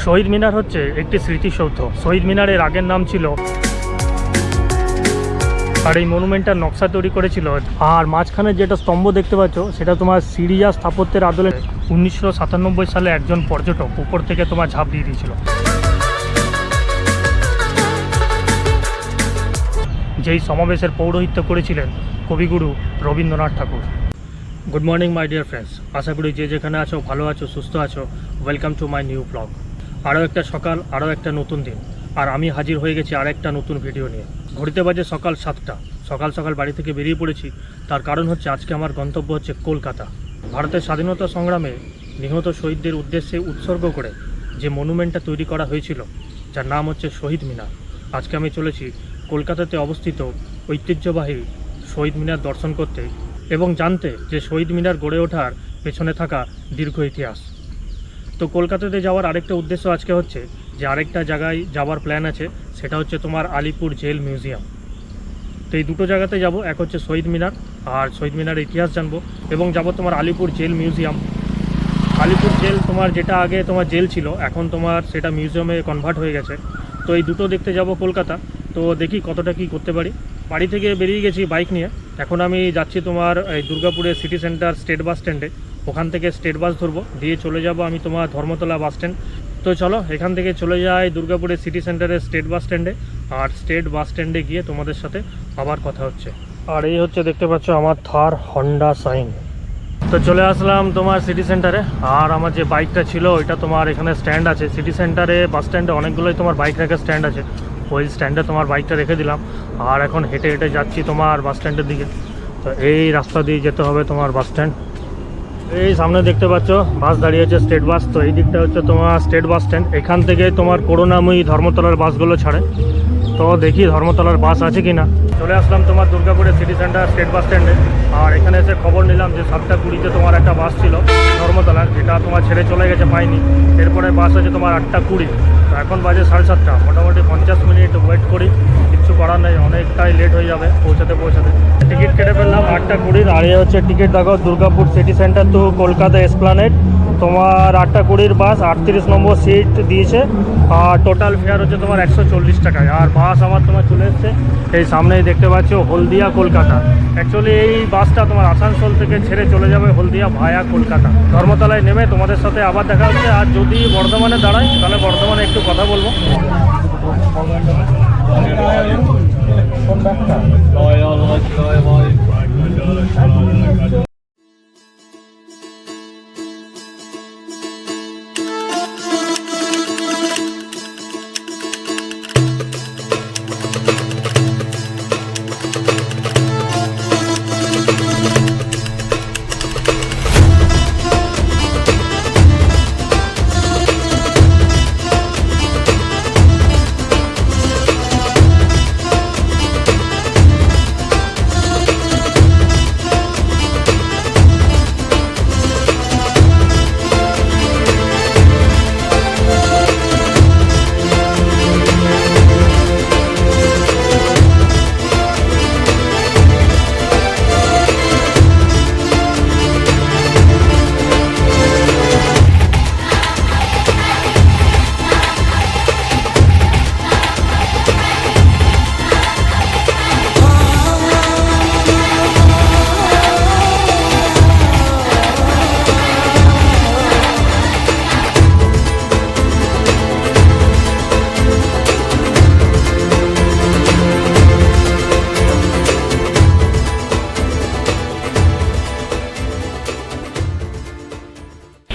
শহীদ মিনার হচ্ছে একটি স্মৃতিসৌধ। শহীদ মিনারের আগের নাম ছিল, আর এই মনুমেন্টটার নকশা তৈরি করেছিল। আর মাঝখানে যেটা স্তম্ভ দেখতে পাচ্ছ সেটা তোমার সিরিয়া স্থাপত্যের আদলে 1997 সালে একজন পর্যটক উপর থেকে তোমার ঝাঁপ দিয়ে দিয়েছিল, যেই সমাবেশের পৌরোহিত্য করেছিলেন কবিগুরু Rabindranath Tagore. Good morning my dear friends, আশা করি যে যেখানে আছো ভালো আছো, সুস্থ আছো। Welcome to my new blog. আরও একটা সকাল, আরও একটা নতুন দিন, আর আমি হাজির হয়ে গেছি আর একটা নতুন ভিডিও নিয়ে। ঘড়িতে বাজে সকাল 7টা। সকাল সকাল বাড়ি থেকে বেরিয়ে পড়েছি, তার কারণ হচ্ছে আজকে আমার গন্তব্য হচ্ছে কলকাতা। ভারতের স্বাধীনতা সংগ্রামে নিহত শহীদদের উদ্দেশ্যে উৎসর্গ করে যে মনুমেন্টটা তৈরি করা হয়েছিল, যার নাম হচ্ছে শহীদ মিনার। আজকে আমি চলেছি কলকাতাতে অবস্থিত ঐতিহ্যবাহী শহীদ মিনার দর্শন করতে এবং জানতে যে শহীদ মিনার গড়ে ওঠার পেছনে থাকা দীর্ঘ ইতিহাস। তো কলকাতাতে যাওয়ার আরেকটা উদ্দেশ্য আজকে হচ্ছে যে আরেকটা জায়গায় যাওয়ার প্ল্যান আছে, সেটা হচ্ছে তোমার আলিপুর জেল মিউজিয়াম। তো এই দুটো জায়গাতে যাব, এক হচ্ছে শহীদ মিনার, আর শহীদ মিনারের ইতিহাস জানবো, এবং যাব তোমার Alipore jail museum. Alipore jail তোমার যেটা আগে তোমার জেল ছিল, এখন তোমার সেটা মিউজিয়ামে কনভার্ট হয়ে গেছে। তো এই দুটো দেখতে যাব কলকাতা। তো দেখি কতটা কি করতে পারি। বাড়ি থেকে বেরিয়ে গেছি বাইক নিয়ে। এখন আমি যাচ্ছি তোমার এই দুর্গাপুরের সিটি সেন্টার স্টেট বাস স্ট্যান্ডে। ওখান থেকে স্টেট বাস ধরবো, দিয়ে চলে যাব আমি তোমার ধর্মতলা বাস স্ট্যান্ড। তো চলো এখান থেকে চলে যাই দুর্গাপুরের সিটি সেন্টারের স্টেট বাস স্ট্যান্ডে, আর স্টেট বাস স্ট্যান্ডে গিয়ে তোমাদের সাথে আবার কথা হচ্ছে। আর এই হচ্ছে দেখতে পাচ্ছ আমার থার হন্ডা সাইন। তো চলে আসলাম তোমার সিটি সেন্টারে, আর আমার যে বাইকটা ছিল ওইটা তোমার এখানে স্ট্যান্ড আছে সিটি সেন্টারে। বাস স্ট্যান্ডে অনেকগুলোই তোমার বাইক রাখার স্ট্যান্ড আছে, ওই স্ট্যান্ডে তোমার বাইকটা রেখে দিলাম। আর এখন হেঁটে হেঁটে যাচ্ছি তোমার বাস স্ট্যান্ডের দিকে। তো এই রাস্তা দিয়ে যেতে হবে তোমার বাস স্ট্যান্ড। এই সামনে দেখতে পাচ্ছ বাস দাঁড়িয়ে আছে, স্টেট বাস। তো এই দিকটা হচ্ছে তোমার স্টেট বাস স্ট্যান্ড। এখান থেকে তোমার করুণাময়ী ধর্মতলার বাসগুলো ছাড়ে। তো দেখি ধর্মতলার বাস আছে কি না। চলে আসলাম তোমার দুর্গাপুরের সিটি সেন্টার স্টেট বাস স্ট্যান্ডে, আর এখানে এসে খবর নিলাম যে 7:20 তোমার একটা বাস ছিল ধর্মতলার, যেটা তোমার ছেড়ে চলে গেছে, পাইনি। এরপরে বাস আছে তোমার 8:20। তো এখন বাজে 7:30। মোটামুটি 50 মিনিট ওয়েট করি, কিছু করার নেই, অনেকটাই লেট হয়ে যাবে পৌঁছাতে। টিকিট কেটে ফেললাম 8:20। আর এ হচ্ছে টিকিট দেখো, Durgapur city centre to Kolkata Esplanade. তোমার 8:20 বাস, 38 নম্বর সিট দিয়েছে, আর টোটাল ফেয়ার হচ্ছে তোমার 140 টাকায়। আর বাস আমার তোমার চলে এসছে এই সামনেই দেখতে পাচ্ছ, হলদিয়া কলকাতা। অ্যাকচুয়ালি এই বাসটা তোমার আসানসোল থেকে ছেড়ে চলে যাবে হলদিয়া ভায়া কলকাতা। ধর্মতলায় নেমে তোমাদের সাথে আবার দেখা হচ্ছে। আর যদি বর্ধমানে দাঁড়াই তাহলে বর্ধমানে একটু কথা বলবো।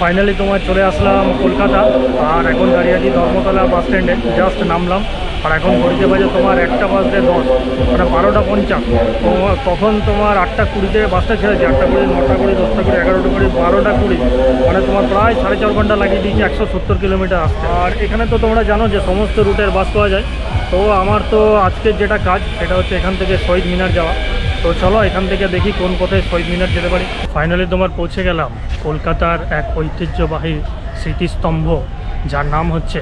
ফাইনালি তোমার চলে আসলাম কলকাতা, আর এখন দাঁড়িয়ে আছি ধর্মতলা বাস স্ট্যান্ডে। জাস্ট নামলাম, আর এখন ঘড়িতে বাজে তোমার 1:10, মানে 12:50। তো তখন তোমার 8:20 বাসটা ছেড়েছে। 8:20, 9:20, 10:20, 11:20, 12:20, মানে তোমার প্রায় 4.5 ঘন্টা লাগিয়ে দিয়েছি 170 কিলোমিটার আসতে। আর এখানে তো তোমরা জানো যে সমস্ত রুটের বাস পাওয়া যায়। তো আমার তো আজকের যেটা কাজ সেটা হচ্ছে এখান থেকে শহীদ মিনার যাওয়া। তো চলো এখান থেকে দেখি কোন পথে শহীদ মিনার যেতে পারি। ফাইনালি তোমার পৌঁছে গেলাম কলকাতার এক ঐতিহ্যবাহী স্মৃতিস্তম্ভ, যার নাম হচ্ছে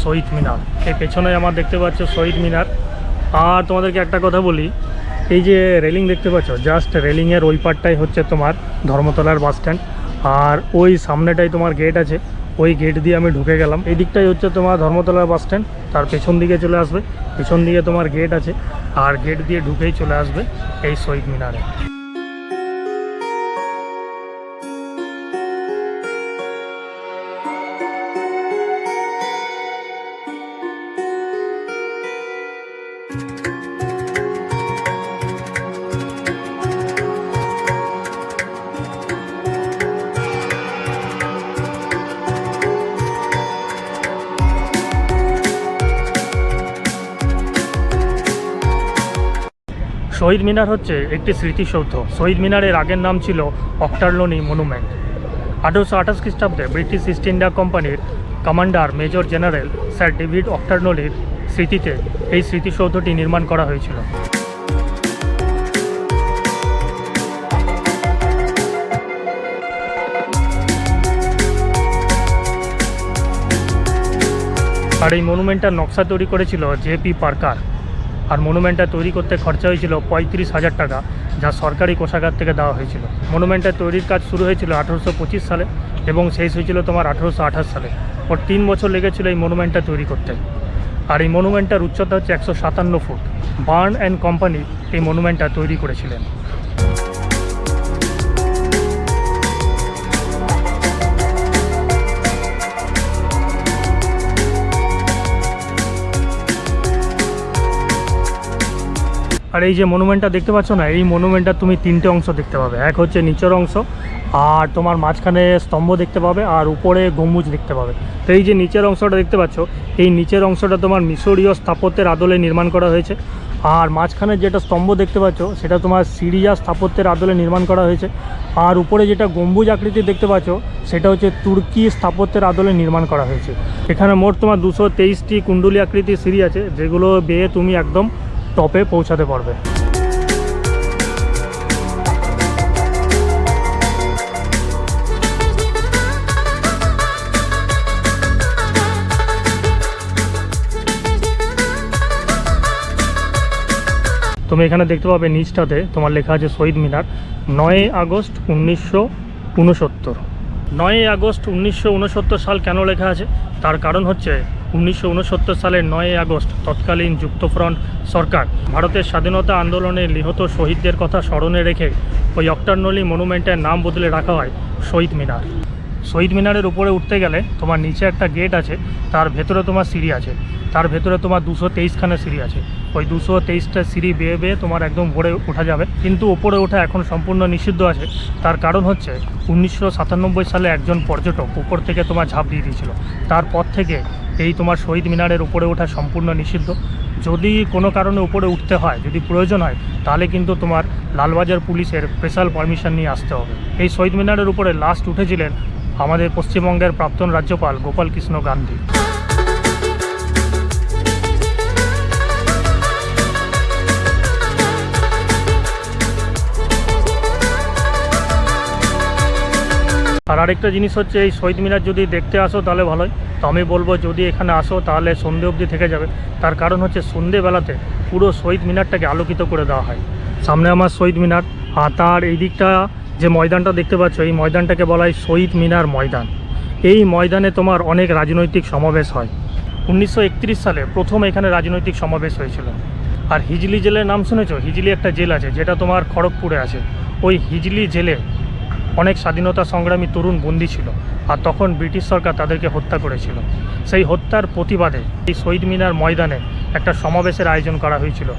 শহীদ মিনার। এর পেছনে আমার দেখতে পাচ্ছ শহীদ মিনার। আর তোমাদেরকে একটা কথা বলি, এই যে রেলিং দেখতে পাচ্ছ, জাস্ট রেলিংয়ের ওই পারটাই হচ্ছে তোমার ধর্মতলার বাস স্ট্যান্ড। আর ওই সামনেটাই তোমার গেট আছে, ওই গেট দিয়ে আমি ঢুকে গেলাম। এই দিকটাই হচ্ছে তোমার ধর্মতলা বাস স্ট্যান্ড, তার পেছন দিকে চলে আসবে, পেছন দিকে তোমার গেট আছে, আর গেট দিয়ে ঢুকেই চলে আসবে এই শহীদ মিনারে। শহীদ মিনার হচ্ছে একটি স্মৃতিসৌধ। শহীদ মিনারের আগের নাম ছিল অক্টারলোনি মনুমেন্ট। 1828 খ্রিস্টাব্দে ব্রিটিশ ইস্ট ইন্ডিয়া কোম্পানির commander major general sir David অক্টারনোলির স্মৃতিতে এই স্মৃতিসৌধটি নির্মাণ করা হয়েছিল। আর এই মনুমেন্টটার নকশা তৈরি করেছিল জে.পি. পার্কার। আর মনুমেন্টটা তৈরি করতে খরচা হয়েছিল 35,000 টাকা, যা সরকারি কোষাগার থেকে দেওয়া হয়েছিল। মনুমেন্টটা তৈরির কাজ শুরু হয়েছিল 1825 সালে এবং শেষ হয়েছিল তোমার 1828 সালে। ওর 3 বছর লেগেছিল এই মনুমেন্টটা তৈরি করতে। আর এই মনুমেন্টটার উচ্চতা হচ্ছে 157 ফুট। বার্ন অ্যান্ড কোম্পানি এই মনুমেন্টটা তৈরি করেছিলেন। আর এই যে মনুমেন্টটা দেখতে পাচ্ছ না, এই মনুমেন্টটা তুমি 3টে অংশ দেখতে পাবে। এক হচ্ছে নিচের অংশ, আর তোমার মাঝখানে স্তম্ভ দেখতে পাবে, আর উপরে গম্বুজ দেখতে পাবে। তো এই যে নিচের অংশটা দেখতে পাচ্ছ, এই নিচের অংশটা তোমার মিশরীয় স্থাপত্যের আদলে নির্মাণ করা হয়েছে। আর মাঝখানে যেটা স্তম্ভ দেখতে পাচ্ছ সেটা তোমার সিরিয়া স্থাপত্যের আদলে নির্মাণ করা হয়েছে। আর উপরে যেটা গম্বুজ আকৃতি দেখতে পাচ্ছ সেটা হচ্ছে তুর্কি স্থাপত্যের আদলে নির্মাণ করা হয়েছে। এখানে মোট তোমার 223টি কুণ্ডলী আকৃতির সিঁড়ি আছে, যেগুলো বেয়ে তুমি একদম টপে পৌঁছাতে পারবে। তুমি এখানে দেখতে পাবে নিচটাতে তোমার লেখা আছে শহীদ মিনার, 9 আগস্ট 1969। 9 আগস্ট 1969 সাল কেন লেখা আছে তার কারণ হচ্ছে 1969 সালের 9 আগস্ট তৎকালীন যুক্তফ্রন্ট সরকার ভারতের স্বাধীনতা আন্দোলনে নিহত শহীদদের কথা স্মরণে রেখে ওই অক্টারনোলি মনুমেন্টের নাম বদলে রাখা হয় শহীদ মিনার। শহীদ মিনারের উপরে উঠতে গেলে তোমার নিচে একটা গেট আছে, তার ভেতরে তোমার সিঁড়ি আছে, তার ভেতরে তোমার 223খানা সিঁড়ি আছে। ওই 223টা সিঁড়ি বেয়ে বেয়ে তোমার একদম উপরে ওঠা যাবে, কিন্তু উপরে ওঠা এখন সম্পূর্ণ নিষিদ্ধ আছে। তার কারণ হচ্ছে 1997 সালে একজন পর্যটক উপর থেকে তোমার ঝাঁপ দিয়ে দিয়েছিল। তারপর থেকে এই তোমার শহীদ মিনারের উপরে ওঠা সম্পূর্ণ নিষিদ্ধ। যদি কোনো কারণে উপরে উঠতে হয়, যদি প্রয়োজন হয়, তাহলে কিন্তু তোমার লালবাজার পুলিশের স্পেশাল পারমিশন নিয়ে আসতে হবে। এই শহীদ মিনারের উপরে লাস্ট উঠেছিলেন আমাদের পশ্চিমবঙ্গের প্রাক্তন রাজ্যপাল গোপাল কৃষ্ণ গান্ধী। আর আরেকটা জিনিস হচ্ছে, এই শহীদ মিনার যদি দেখতে আসো তাহলে ভালোই। তো আমি বলবো যদি এখানে আসো তাহলে সন্ধে অবধি থেকে যাবে। তার কারণ হচ্ছে সন্ধেবেলাতে পুরো শহীদ মিনারটাকে আলোকিত করে দেওয়া হয়। সামনে আমার শহীদ মিনার, আর তার এই দিকটা যে ময়দানটা দেখতে পাচ্ছ, এই ময়দানটাকে বলা হয় শহীদ মিনার ময়দান। এই ময়দানে তোমার অনেক রাজনৈতিক সমাবেশ হয়। 1931 সালে প্রথম এখানে রাজনৈতিক সমাবেশ হয়েছিল। আর হিজলি জেলের নাম শুনেছো? হিজলি একটা জেল আছে যেটা তোমার খড়গপুরে আছে। ওই হিজলি জেলে অনেক স্বাধীনতা সংগ্রামী তরুণ বন্দী ছিল, আর তখন ব্রিটিশ সরকার তাদেরকে হত্যা করেছিল। সেই হত্যার প্রতিবাদে এই শহীদ মিনার ময়দানে একটা সমাবেশের আয়োজন করা হয়েছিল,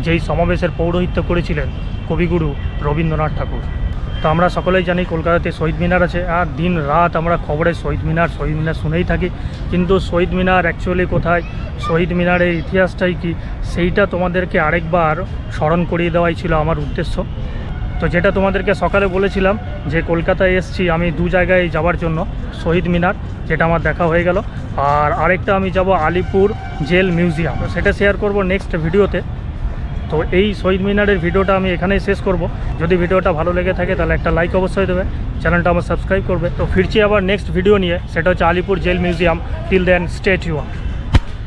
যেই সমাবেশের পৌরোহিত্য করেছিলেন কবিগুরু রবীন্দ্রনাথ ঠাকুর। তো আমরা সকলেই জানি কলকাতাতে শহীদ মিনার আছে, আর দিন রাত আমরা খবরে শহীদ মিনার শুনেই থাকি। কিন্তু শহীদ মিনার অ্যাকচুয়ালি কোথায়, শহীদ মিনারের ইতিহাসটাই কি, সেইটা তোমাদেরকে আরেকবার স্মরণ করিয়ে দেওয়াই ছিল আমার উদ্দেশ্য। তো যেটা তোমাদেরকে সকালে বলেছিলাম যে কলকাতায় এসেছি আমি 2 জায়গায় যাওয়ার জন্য, শহীদ মিনার যেটা আমার দেখা হয়ে গেল, আর আরেকটা আমি যাব আলিপুর জেল মিউজিয়াম। তো সেটা শেয়ার করব নেক্সট ভিডিওতে। তো এই শহীদ মিনারের ভিডিওটা আমি এখানেই শেষ করব। যদি ভিডিওটা ভালো লেগে থাকে তাহলে একটা লাইক অবশ্যই দেবে, চ্যানেলটা আমার সাবস্ক্রাইব করবে। তো ফিরছি আবার নেক্সট ভিডিও নিয়ে, সেটা হচ্ছে Alipore jail museum. Till then stay tuned.